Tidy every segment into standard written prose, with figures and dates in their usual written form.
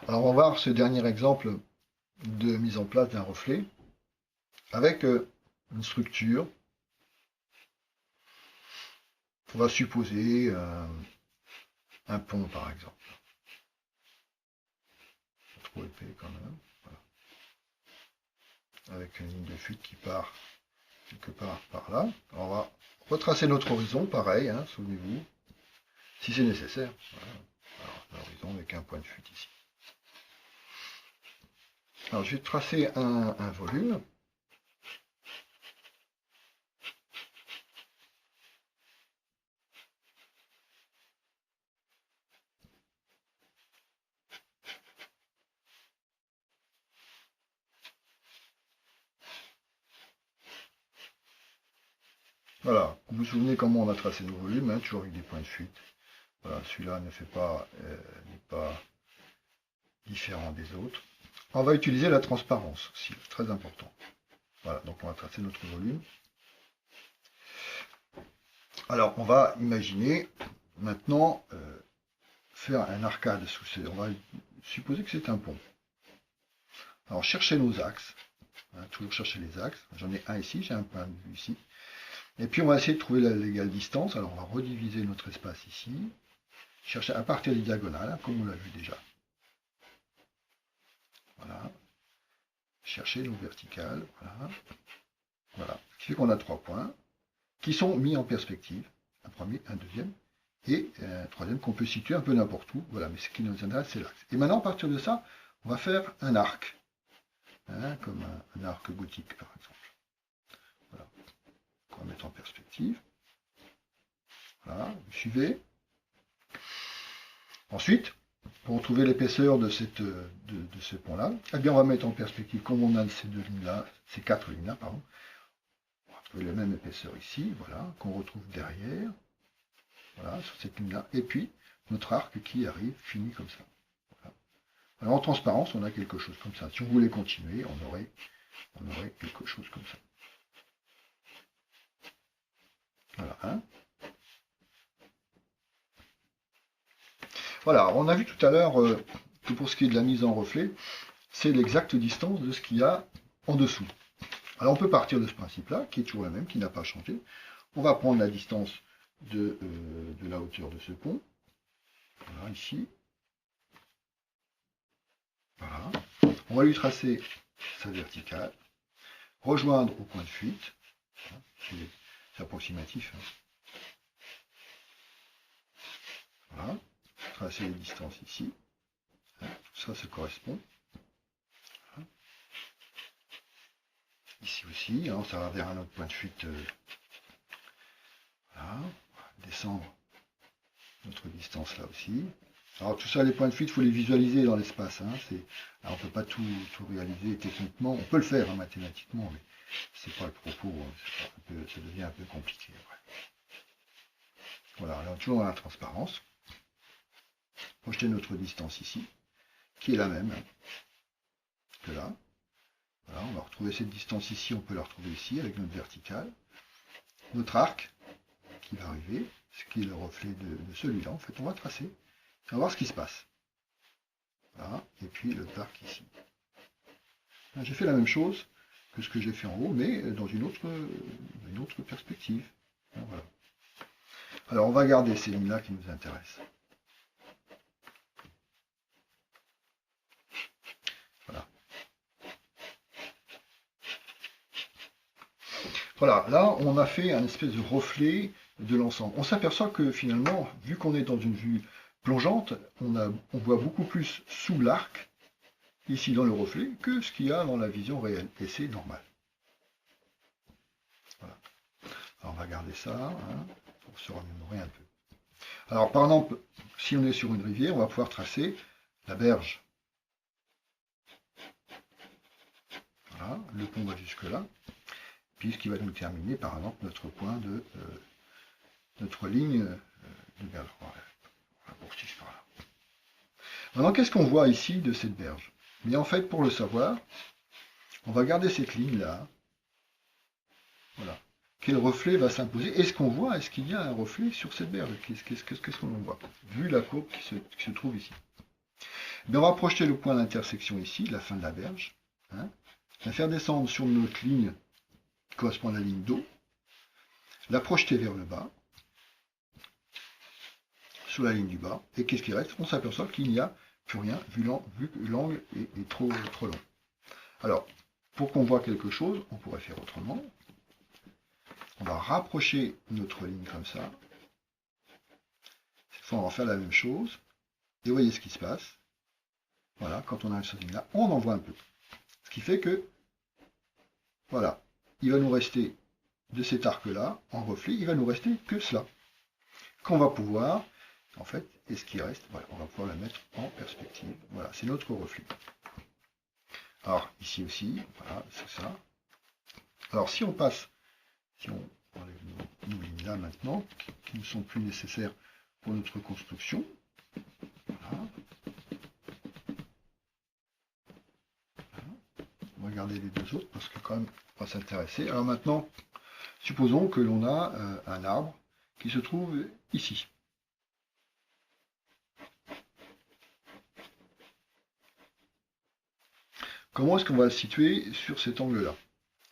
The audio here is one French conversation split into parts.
Alors on va voir ce dernier exemple de mise en place d'un reflet avec une structure. On va supposer un pont par exemple. Trop épais quand même. Voilà. Avec une ligne de fuite qui part quelque part par là. Alors, on va retracer notre horizon, pareil, hein, souvenez-vous, si c'est nécessaire. Voilà. Alors, l'horizon avec un point de fuite ici. Alors je vais tracer un volume. Voilà, vous vous souvenez comment on a tracé nos volumes, hein, toujours avec des points de fuite. Voilà, celui-là n'est pas différent des autres. On va utiliser la transparence aussi, très important. Voilà, donc on va tracer notre volume. Alors, on va imaginer maintenant faire un arcade sous ces. On va supposer que c'est un pont. Alors, chercher nos axes. Hein, toujours chercher les axes. J'en ai un ici, j'ai un point de vue ici. Et puis, on va essayer de trouver l'égale distance. Alors, on va rediviser notre espace ici. Chercher à partir des diagonales, hein, comme on l'a vu déjà. Voilà. Chercher nos verticales. Voilà. Voilà. Ce qui fait qu'on a 3 points qui sont mis en perspective. Un premier, un deuxième. Et un troisième qu'on peut situer un peu n'importe où. Voilà, mais ce qui nous intéresse, c'est l'axe. Et maintenant, à partir de ça, on va faire un arc. Hein, comme un arc gothique, par exemple. Voilà. On va mettre en perspective. Voilà, vous suivez. Ensuite, pour trouver l'épaisseur de ce pont-là, eh bien, on va mettre en perspective, comme on a ces deux lignes-là, ces quatre lignes-là, pardon, on va trouver la même épaisseur ici, voilà, qu'on retrouve derrière, voilà, sur cette ligne-là, et puis notre arc qui arrive, fini comme ça. Voilà. Alors en transparence, on a quelque chose comme ça. Si on voulait continuer, on aurait quelque chose comme ça. Voilà. Hein. Voilà, on a vu tout à l'heure que pour ce qui est de la mise en reflet, c'est l'exacte distance de ce qu'il y a en dessous. Alors on peut partir de ce principe-là, qui est toujours le même, qui n'a pas changé. On va prendre la distance de la hauteur de ce pont. Voilà, ici. Voilà. On va lui tracer sa verticale, rejoindre au point de fuite. C'est approximatif. Hein. Voilà. Tracer les distances ici. Hein. Tout ça se correspond. Voilà. Ici aussi, hein, ça va vers un autre point de fuite. Voilà. Descendre notre distance là aussi. Alors tout ça, les points de fuite, il faut les visualiser dans l'espace. Hein. On ne peut pas tout réaliser techniquement. On peut le faire hein, mathématiquement, mais c'est pas le propos. Hein. Ça devient un peu compliqué. Ouais. Voilà, alors toujours dans la transparence. Projeter notre distance ici, qui est la même hein, que là. Voilà, on va retrouver cette distance ici, on peut la retrouver ici avec notre verticale. Notre arc qui va arriver, ce qui est le reflet de celui-là. En fait, on va tracer. On va voir ce qui se passe. Voilà, et puis le arc ici. J'ai fait la même chose que ce que j'ai fait en haut, mais dans une autre perspective. Voilà. Alors on va garder ces lignes-là qui nous intéressent. Voilà. Voilà, là on a fait un espèce de reflet de l'ensemble. On s'aperçoit que finalement, vu qu'on est dans une vue plongeante, on voit beaucoup plus sous l'arc, ici dans le reflet, que ce qu'il y a dans la vision réelle. Et c'est normal. Voilà. Alors on va garder ça, hein, pour se remémorer un peu. Alors par exemple, si on est sur une rivière, on va pouvoir tracer la berge. Voilà, le pont va jusque là, puis ce qui va nous terminer par exemple notre point de notre ligne de berge. On va poursuivre par là. Maintenant, qu'est-ce qu'on voit ici de cette berge? Mais en fait, pour le savoir, on va garder cette ligne là. Voilà. Quel reflet va s'imposer? Est-ce qu'on voit, est-ce qu'il y a un reflet sur cette berge? Qu'est-ce qu'on voit? Vu la courbe qui se trouve ici. Mais on va projeter le point d'intersection ici, la fin de la berge, hein, la faire descendre sur notre ligne qui correspond à la ligne d'eau, la projeter vers le bas, sur la ligne du bas, et qu'est-ce qui reste? On s'aperçoit qu'il n'y a plus rien, vu que l'angle est trop long. Alors, pour qu'on voit quelque chose, on pourrait faire autrement. On va rapprocher notre ligne comme ça. Cette fois, on va faire la même chose. Et vous voyez ce qui se passe. Voilà, quand on a cette ligne-là, on en voit un peu. Ce qui fait que, voilà, il va nous rester de cet arc-là, en reflet, il va nous rester que cela. Qu'on va pouvoir, en fait, et ce qui reste, voilà, on va pouvoir la mettre en perspective. Voilà, c'est notre reflet. Alors, ici aussi, voilà, c'est ça. Alors, si on passe, si on enlève nos lignes là maintenant, qui ne sont plus nécessaires pour notre construction, voilà. On va regarder les deux autres, parce que quand même, on va s'intéresser. Alors maintenant, supposons que l'on a un arbre qui se trouve ici. Comment est-ce qu'on va le situer sur cet angle-là?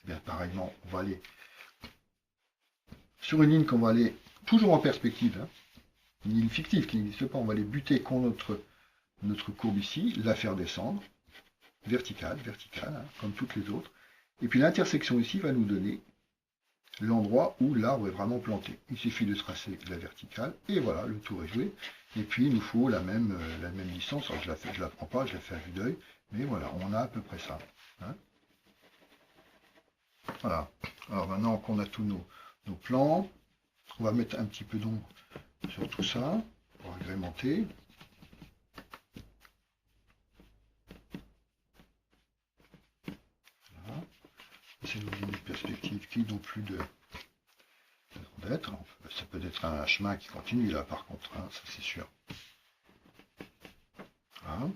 Eh bien, pareillement, on va aller sur une ligne qu'on va aller toujours en perspective, hein, une ligne fictive qui n'existe pas, on va aller buter contre notre courbe ici, la faire descendre, verticale, hein, comme toutes les autres. Et puis l'intersection ici va nous donner l'endroit où l'arbre est vraiment planté. Il suffit de tracer la verticale, et voilà, le tour est joué. Et puis il nous faut la même distance. Alors, je la prends pas, je la fais à vue d'œil, mais voilà, on a à peu près ça. Hein. Voilà. Alors maintenant qu'on a tous nos plans, on va mettre un petit peu d'ombre sur tout ça, pour agrémenter. Voilà. C'est nos lignes de perspective qui n'ont plus de d'être. Ça peut être un chemin qui continue là par contre, hein, ça c'est sûr. Voilà.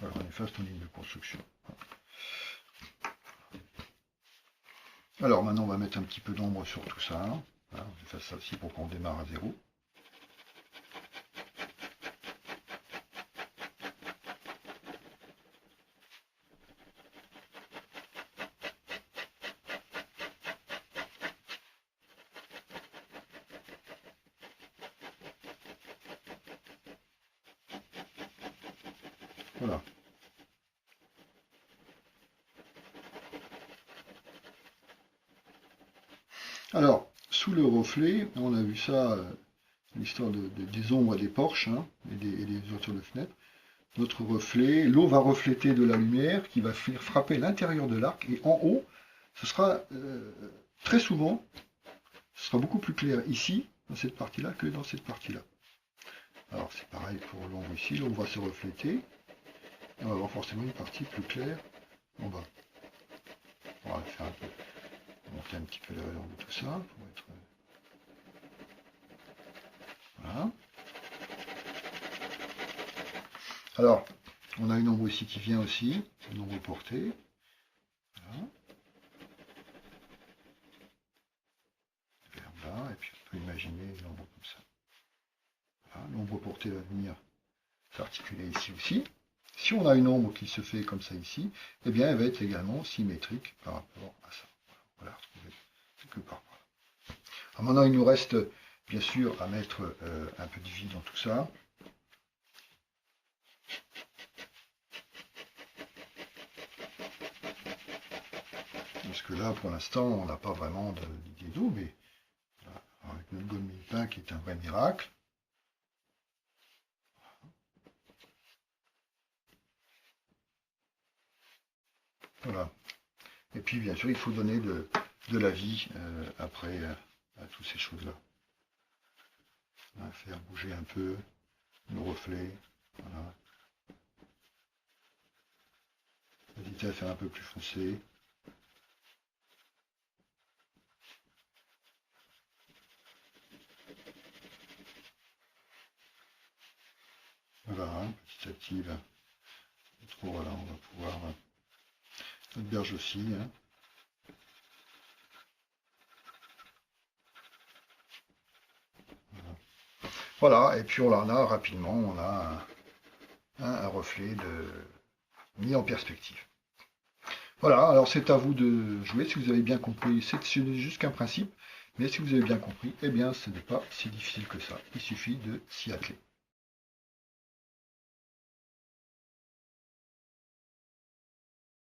Alors on efface nos lignes de construction. Alors maintenant on va mettre un petit peu d'ombre sur tout ça. Voilà, on efface ça aussi pour qu'on démarre à 0. Voilà. Alors, sous le reflet, on a vu ça, l'histoire des ombres et des porches, hein, et des ouvertures de fenêtres. Notre reflet, l'eau va refléter de la lumière qui va venir frapper l'intérieur de l'arc, et en haut, ce sera très souvent, ce sera beaucoup plus clair ici, dans cette partie-là, que dans cette partie-là. Alors c'est pareil pour l'ombre ici, l'ombre va se refléter, et on va avoir forcément une partie plus claire en bas. On va faire un peu, monter un petit peu la valeur de tout ça, pour être... Voilà. Alors, on a une ombre ici qui vient aussi, une ombre portée. Voilà. Vers là, et puis on peut imaginer une ombre comme ça. Voilà. L'ombre portée va venir s'articuler ici aussi. Si on a une ombre qui se fait comme ça ici, eh bien elle va être également symétrique par rapport à ça. On va la retrouver quelque part par là. Alors maintenant, il nous reste bien sûr à mettre un peu de vie dans tout ça. Parce que là, pour l'instant, on n'a pas vraiment d'idée d'eau, mais voilà, avec notre gomme mille-pain qui est un vrai miracle. Voilà. Et puis, bien sûr, il faut donner de la vie après à toutes ces choses-là. Faire bouger un peu le reflet. Voilà. Hésiter à faire un peu plus foncé. Voilà, petit à petit, là. Trop, voilà, on va pouvoir... notre berge aussi. Hein. Voilà. Voilà, et puis on en a rapidement, on a un reflet mis en perspective. Voilà, alors c'est à vous de jouer si vous avez bien compris. Ce n'est juste qu'un principe, mais si vous avez bien compris, eh bien ce n'est pas si difficile que ça. Il suffit de s'y atteler.